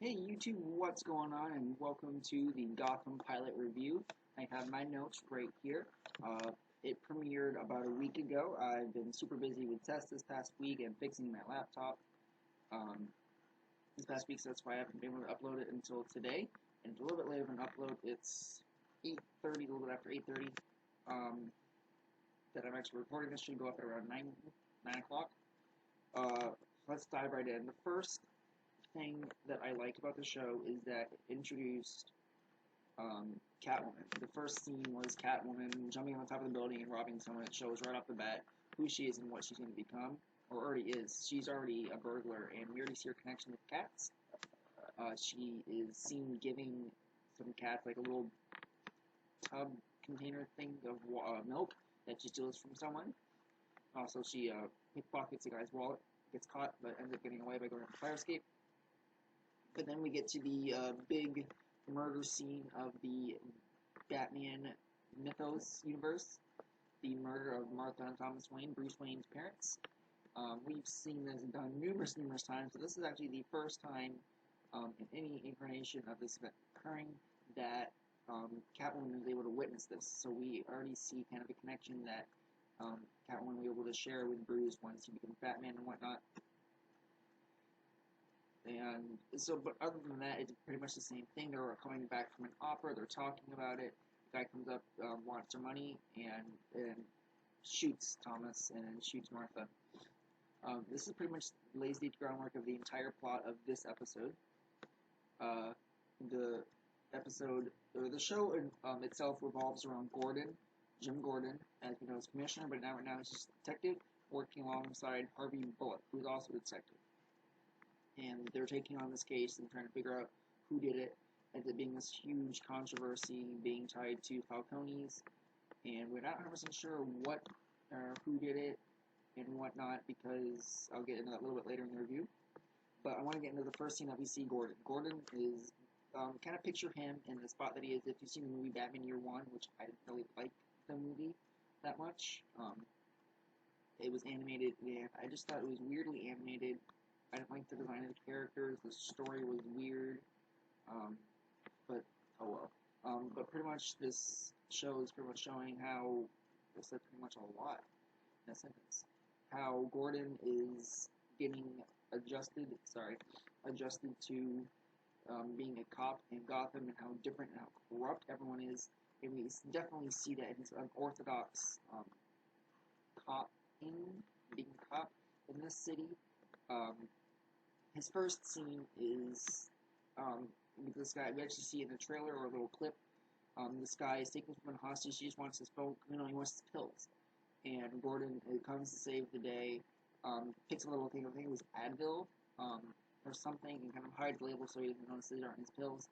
Hey YouTube, what's going on? And welcome to the Gotham pilot review. I have my notes right here. It premiered about a week ago. I've been super busy with tests this past week and fixing my laptop this past week, so that's why I haven't been able to upload it until today. And it's a little bit later of an upload. It's 8:30, a little bit after 8:30 that I'm actually recording this. Should go up at around 9 o'clock. Let's dive right in. The first thing that I liked about the show is that it introduced Catwoman. The first scene was Catwoman jumping on the top of the building and robbing someone. It shows right off the bat who she is and what she's going to become, or already is. She's already a burglar, and we already see her connection with cats. She is seen giving some cats like a little tub container thing of milk that she steals from someone. Also, she pickpockets a guy's wallet, gets caught, but ends up getting away by going to the fire escape. But then we get to the big murder scene of the Batman mythos universe, the murder of Martha and Thomas Wayne, Bruce Wayne's parents. We've seen this done numerous times, but this is actually the first time in any incarnation of this event occurring that Catwoman was able to witness this. So we already see kind of a connection that Catwoman will be able to share with Bruce once he becomes Batman and whatnot. And so, but other than that, it's pretty much the same thing. They're coming back from an opera. They're talking about it. The guy comes up, wants their money, and shoots Thomas and shoots Martha. This is pretty much lays the groundwork of the entire plot of this episode. The episode, or the show itself revolves around Gordon, Jim Gordon, as we know as commissioner, but now right now he's just a detective working alongside Harvey Bullock, who's also a detective. And they're taking on this case and trying to figure out who did it. Ends up being this huge controversy being tied to Falcone's, and we're not 100% sure what who did it and whatnot, because I'll get into that a little bit later in the review. But I want to get into the first scene that we see Gordon. Gordon is kind of picture him in the spot that he is if you've seen the movie Batman Year One, which I didn't really like the movie that much. It was animated, and I just thought it was weirdly animated. I didn't like the design of the characters. The story was weird, but oh well. But pretty much this show is pretty much showing how, I said pretty much a lot in a sentence, how Gordon is getting adjusted to being a cop in Gotham, and how different and how corrupt everyone is. And we definitely see that in his unorthodox being a cop in this city. His first scene is with this guy. We actually see in the trailer or a little clip. This guy is taking someone hostage. He just wants his phone. He wants his pills. And Gordon comes to save the day. Picks a little thing. I think it was Advil or something, and kind of hides the label so he doesn't notice these aren't his pills.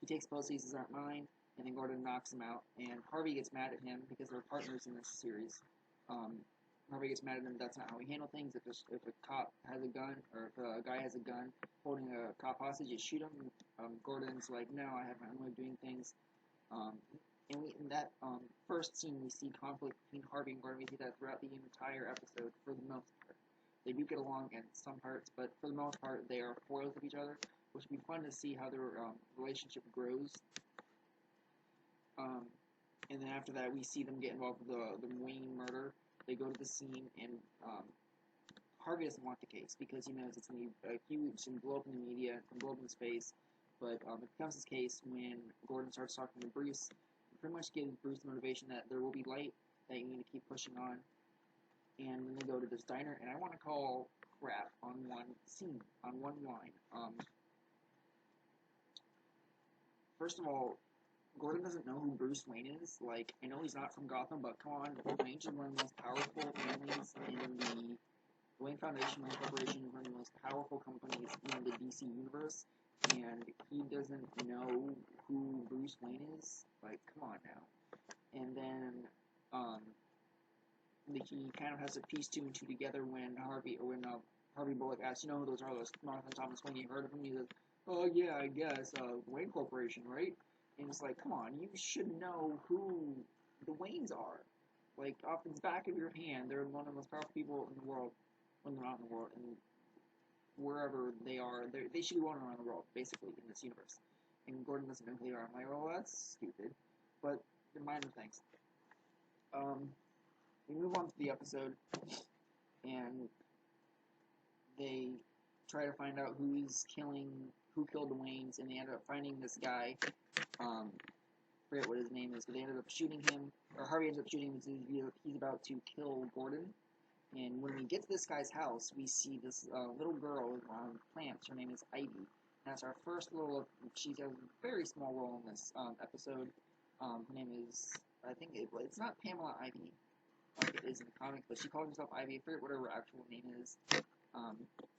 He takes pills, he says these aren't mine, and then Gordon knocks him out. And Harvey gets mad at him because they're partners in this series. Harvey gets mad at him. That's not how we handle things. If a cop has a gun, or if a guy has a gun holding a cop hostage, you shoot him. Gordon's like, no, I have my own way of doing things. In that first scene, we see conflict between Harvey and Gordon. We see that throughout the entire episode, for the most part. They do get along in some parts, but for the most part, they are foils of each other, which would be fun to see how their relationship grows. And then after that, we see them get involved with the Wayne murder. They go to the scene, and Harvey doesn't want the case because he knows it's going to be huge and blow up in the media and blow up in space. But it becomes this case when Gordon starts talking to Bruce. He pretty much gives Bruce the motivation that there will be light, that you need to keep pushing on. And then they go to this diner, and I want to call crap on one scene, on one line. First of all, Gordon doesn't know who Bruce Wayne is. Like, I know he's not from Gotham, but come on, Wayne's one of the most powerful families in the Wayne Foundation, Wayne Corporation is one of the most powerful companies in the DC universe, and he doesn't know who Bruce Wayne is. Like, come on now. And then, he kind of has to piece two and two together when Harvey Bullock asks, who those are, those Martha and Thomas Wayne, you heard of them? He says, oh yeah, I guess, Wayne Corporation, right? And it's like, come on, you should know who the Waynes are. Like, off the back of your hand, they're one of the most powerful people in the world. Well, they're not in the world, wherever they are, they should be wanted around the world, basically, in this universe. And Gordon doesn't know who they are. I'm like, well, that's stupid. But they're minor things. We move on to the episode, and they try to find out who killed the Waynes, and they end up finding this guy. Forget what his name is, but they ended up shooting him, or Harvey ends up shooting him. He's about to kill Gordon. And when we get to this guy's house, we see this little girl on plants. Her name is Ivy. And that's our first little. She has a very small role in this episode. Her name is, I think it's not Pamela Ivy, like it is in the comic, but she calls herself Ivy. I forget what her actual name is.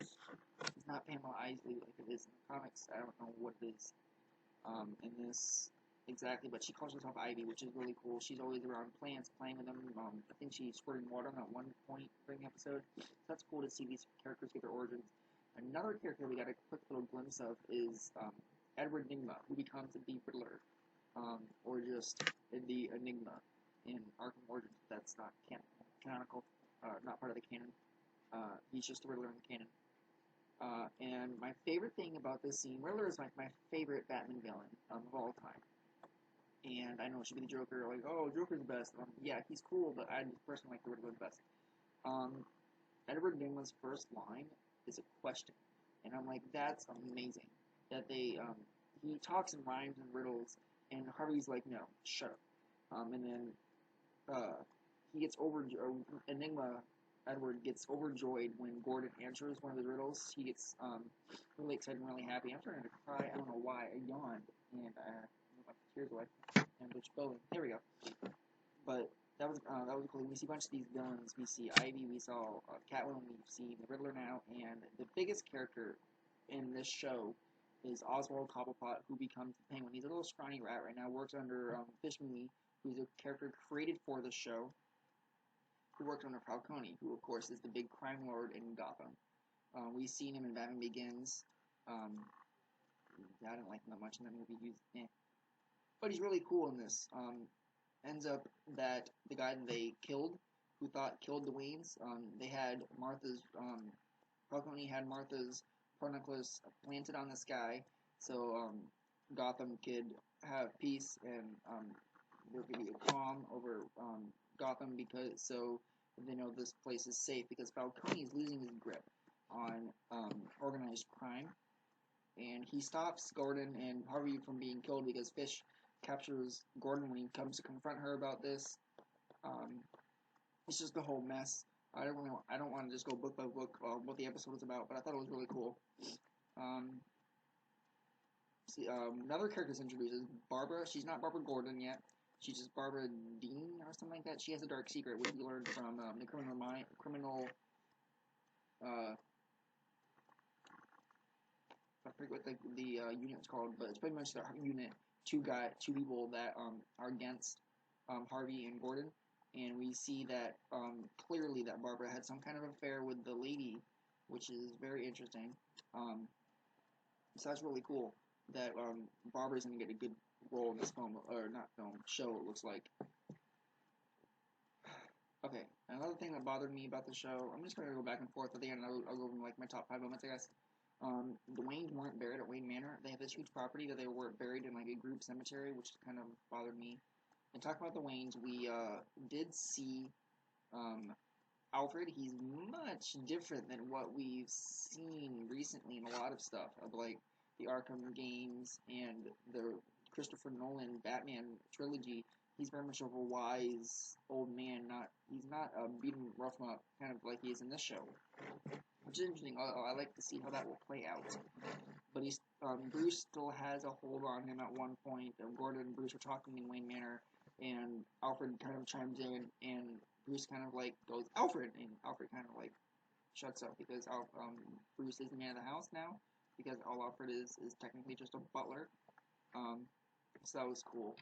It's not Pamela Isley like it is in the comics. I don't know what it is in this exactly, but she calls herself Ivy, which is really cool. She's always around plants, playing with them. I think she's squirting water on at one point during the episode. So that's cool to see these characters get their origins. Another character we got a quick little glimpse of is Edward Nygma, who becomes the Riddler, or just the Enigma in Arkham Origins. That's not canonical, not part of the canon. He's just a Riddler in the canon. And my favorite thing about this scene, Riddler is my favorite Batman villain of all time. And I know it should be the Joker, like, oh, Joker's the best. Yeah, he's cool, but I personally like the Riddler the best. Edward Nygma's first line is a question. And I'm like, that's amazing. That he talks in rhymes and riddles, and Harvey's like, no, shut up. And then he gets Enigma, Edward gets overjoyed when Gordon answers one of the riddles. He gets really excited and really happy. I'm starting to cry. I don't know why. I yawned and my tears away. And which building? There we go. But that was cool. We see a bunch of these villains. We see Ivy. We saw Catwoman. We've seen the Riddler now. And the biggest character in this show is Oswald Cobblepot, who becomes the Penguin. He's a little scrawny rat right now. Works under Fish Lee, who's a character created for the show, who worked under Falcone, who of course is the big crime lord in Gotham. We've seen him in Batman Begins. I didn't like him that much in that movie. But he's really cool in this. Ends up that the guy that they killed, who killed the Waynes, they had Falcone had Martha's pearl necklace planted on this guy, so Gotham could have peace and there could be a calm over Gotham, because so they know this place is safe, because Falcone is losing his grip on organized crime, and he stops Gordon and Harvey from being killed because Fish captures Gordon when he comes to confront her about this. It's just a whole mess. I don't want to just go book by book what the episode was about, but I thought it was really cool. Another character is introduced is Barbara. She's not Barbara Gordon yet. She's just Barbara Dean or something like that. She has a dark secret, which we learned from the criminal. I forget what the unit's called, but it's pretty much the unit. Two people that are against Harvey and Gordon, and we see that clearly that Barbara had some kind of affair with the lady, which is very interesting. So that's really cool that Barbara's going to get a good role in this film, or not film, show, it looks like. Okay, another thing that bothered me about the show, I'm just going to go back and forth at the end, and I'll go over like my top 5 moments, I guess. The Waynes weren't buried at Wayne Manor. They have this huge property that they were buried in like a group cemetery, which kind of bothered me. And talking about the Waynes, we did see Alfred. He's much different than what we've seen recently in a lot of stuff, of like the Arkham games and the Christopher Nolan Batman trilogy. He's very much of a wise old man. He's not a beat 'em, rough 'em up kind of like he is in this show, which is interesting. I like to see how that will play out. But Bruce still has a hold on him at one point. Gordon and Bruce are talking in Wayne Manor, and Alfred kind of chimes in, and Bruce kind of like goes, Alfred, and Alfred kind of like shuts up, because Bruce is the man of the house now, because all Alfred is technically just a butler. So that was cool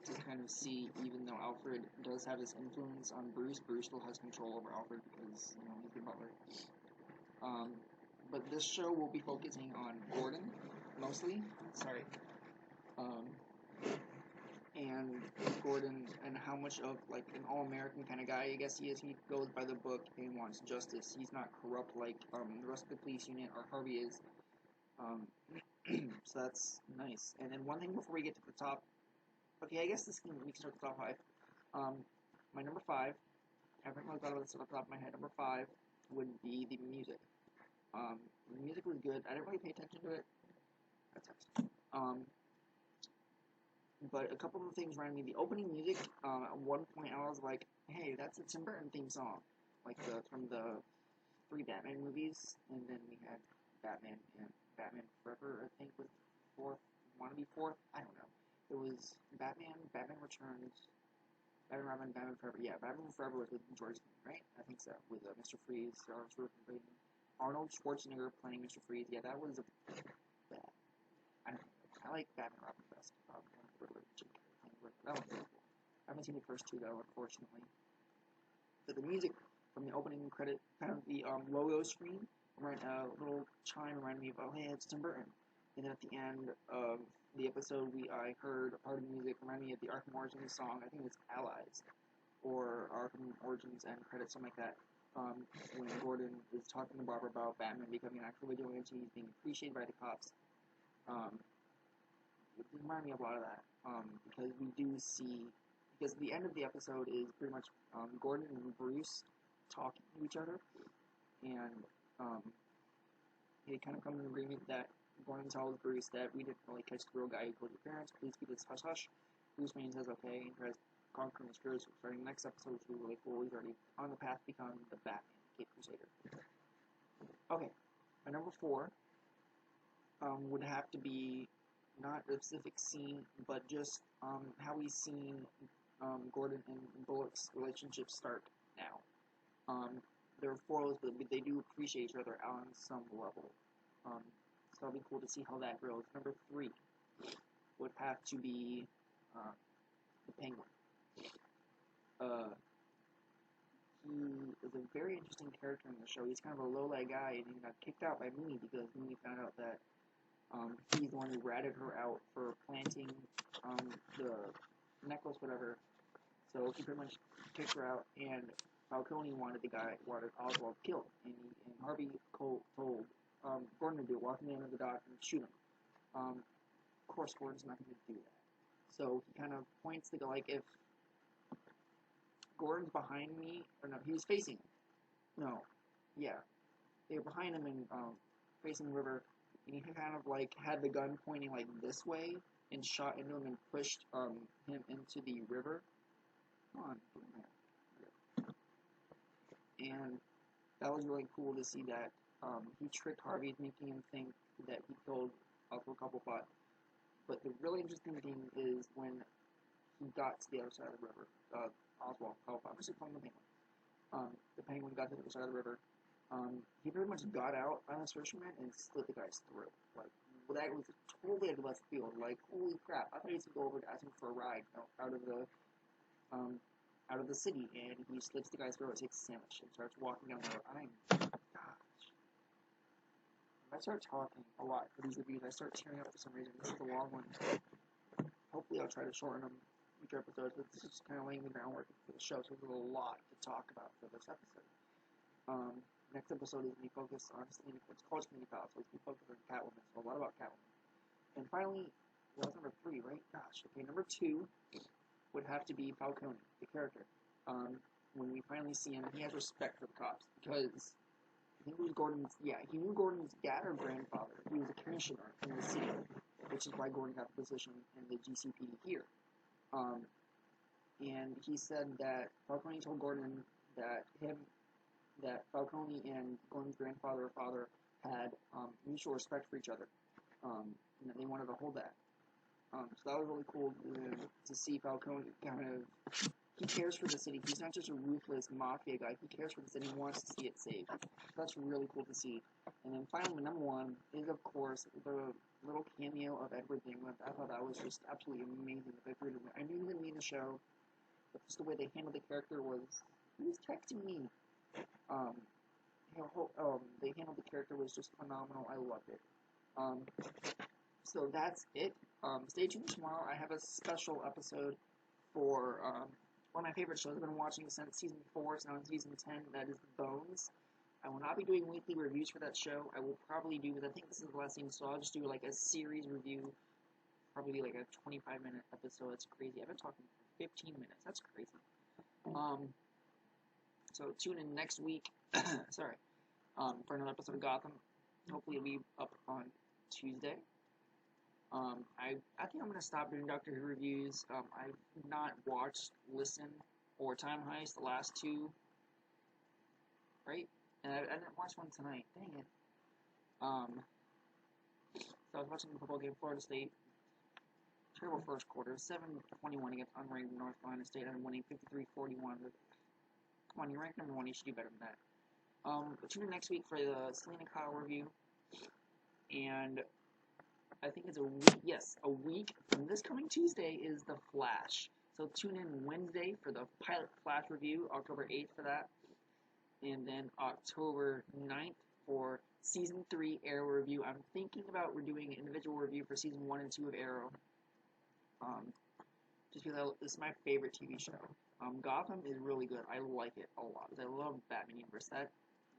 to kind of see, even though Alfred does have this influence on Bruce, Bruce still has control over Alfred because, he's the butler. But this show will be focusing on Gordon, mostly. Sorry. and Gordon, and how much of like an all-American kind of guy I guess he is. He goes by the book and wants justice. He's not corrupt like the rest of the police unit or Harvey is. Um, so that's nice. And then one thing before we get to the top, okay, I guess we can start the top five. My number five, I haven't really thought about this off the top of my head. Number five would be the music. The music was good. I didn't really pay attention to it. That's nice. But a couple of things reminded me. The opening music, at one point I was like, hey, that's a Tim Burton theme song. Like from the three Batman movies. And then we had Batman and Batman Forever, I think was fourth. Want to be fourth? I don't know. It was Batman, Batman Returns, Batman Robin, Batman Forever. Yeah, Batman Forever was with George Clooney, right? I think so. With Mr. Freeze, Arnold Schwarzenegger playing Mr. Freeze. Yeah, that was a bad. I don't know. I like Batman Robin best. That was really cool. I haven't seen the first two though, unfortunately. But the music from the opening credit, kind of the logo screen, a little chime reminded me of, oh hey, it's Tim Burton. And then at the end of the episode, I heard a part of the music remind me of the Arkham Origins song. I think it's Allies, or Arkham Origins end credits, something like that. When Gordon is talking to Barbara about Batman becoming an actual vigilante, he's being appreciated by the cops. It reminded me of a lot of that, because we do see, because the end of the episode is pretty much Gordon and Bruce talking to each other, and they kind of come to an agreement that Gordon tells Bruce that we didn't really catch the real guy who killed your parents, please keep this hush hush. Bruce Wayne says okay, and tries conquering his fears, starting the next episode, which will be really cool. He's already on the path to become the Batman, Cape Crusader. Okay, my number four would have to be not a specific scene, but just how we've seen Gordon and Bullock's relationship start now. They're foils, but they do appreciate each other on some level. So it'll be cool to see how that grows. Number three would have to be the Penguin. He is a very interesting character in the show. He's kind of a low-light guy, and he got kicked out by Mooney because Mooney found out that he's the one who ratted her out for planting the necklace, whatever. So he pretty much kicked her out, and Falcone wanted Oswald killed, and Harvey told Gordon to do it, walk him into the dock and shoot him. Of course, Gordon's not going to do that. So he kind of points to like, if Gordon's behind me, or no, he was facing him. No, yeah, they were behind him and facing the river, and he kind of like had the gun pointing like this way and shot into him and pushed him into the river. Come on, and that was really cool to see that he tricked Harvey, making him think that he killed Oswald Cobblepot. But the really interesting thing is when he got to the other side of the river, Oswald Cobblepot, I'm just calling the Penguin. The Penguin got to the other side of the river. He pretty much got out on his fisherman and slit the guy's throat. Like, well, that was totally out of left field. Like, holy crap! I thought he was gonna go over to ask him for a ride, out of the city, and he slits the guy's throat, takes a sandwich, and starts walking down the road. Gosh. If I start talking a lot for these reviews, I start tearing up for some reason. This is a long one. Hopefully I'll try to shorten them future episodes, but this is just kind of laying the groundwork for the show, so there's a lot to talk about for this episode. Next episode is going to be focused on it's called Community Palace, so it's going to be focused on Catwoman, so a lot about Catwoman. And finally, well, that's number three, right? Gosh, okay, number two would have to be Falcone, the character. When we finally see him, he has respect for the cops, because I think it was he knew Gordon's dad or grandfather. He was a commissioner in the city, which is why Gordon got the position in the GCPD here. And he said that Falcone told Gordon that Falcone and Gordon's grandfather or father had mutual respect for each other, and that they wanted to hold that. So that was really cool to see Falcone kind of, he cares for the city. He's not just a ruthless mafia guy. He cares for the city. He wants to see it saved. That's really cool to see. And then finally, number one is, of course, the little cameo of Edward England. I thought that was just absolutely amazing. I knew he didn't mean the show, but just the way they handled the character was, he was texting me. They handled the character was just phenomenal. I loved it. So that's it Stay tuned tomorrow. I have a special episode for one of my favorite shows I've been watching since season 4. It's now in season 10. That is Bones. I will not be doing weekly reviews for that show. I will probably do, because I think this is the last thing, so I'll just do like a series review. Probably like a 25-minute episode. That's crazy. I've been talking for 15 minutes. That's crazy. So tune in next week. Sorry. For another episode of Gotham. Hopefully it'll be up on Tuesday. I think I'm gonna stop doing Doctor Who reviews. I've not watched Listen or Time Heist, the last two, right? And I didn't watch one tonight. Dang it. So I was watching the football game, Florida State. Terrible first quarter, 7-21 against unranked North Carolina State, and winning 53-41. Come on, you're ranked number 1. You should do better than that. Tune in next week for the Selena Kyle review, and I think it's a week from this coming Tuesday is The Flash. So tune in Wednesday for the pilot Flash review, October 8th for that, and then October 9th for Season 3 Arrow review. I'm thinking about doing an individual review for Season 1 and 2 of Arrow, just because this is my favorite TV show. Gotham is really good. I like it a lot. I love Batman universe. That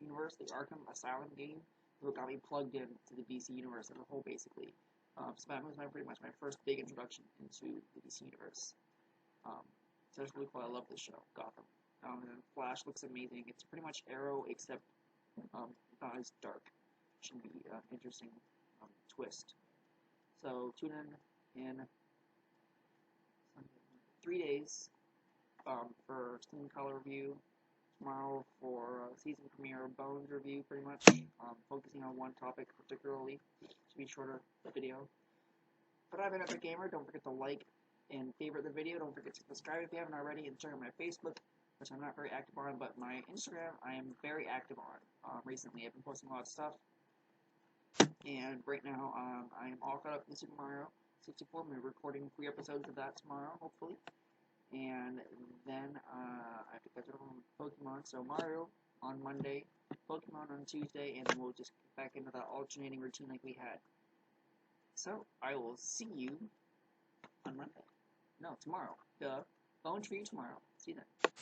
universe, the Arkham Asylum game, is what got me plugged in to the DC universe as a whole, basically. So Batman was pretty much my first big introduction into the DC universe. So it's really cool. I love this show, Gotham. And Flash looks amazing. It's pretty much Arrow, except not as dark. Should be an interesting twist. So tune in 3 days for Steam Color review. Tomorrow for season premiere Bones review, pretty much. Focusing on one topic particularly. Should be shorter video. But I've been Epic Gamer. Don't forget to like and favorite the video. Don't forget to subscribe if you haven't already, and check out my Facebook, which I'm not very active on, but my Instagram I am very active on. Recently I've been posting a lot of stuff. And right now I am all caught up in Super Mario 64. We're recording 3 episodes of that tomorrow, hopefully. And then I have to catch up on Pokemon. So Mario on Monday, Pokemon on Tuesday, and then we'll just get back into that alternating routine like we had. So I will see you on Monday. No, tomorrow. Bone for you tomorrow. See you then.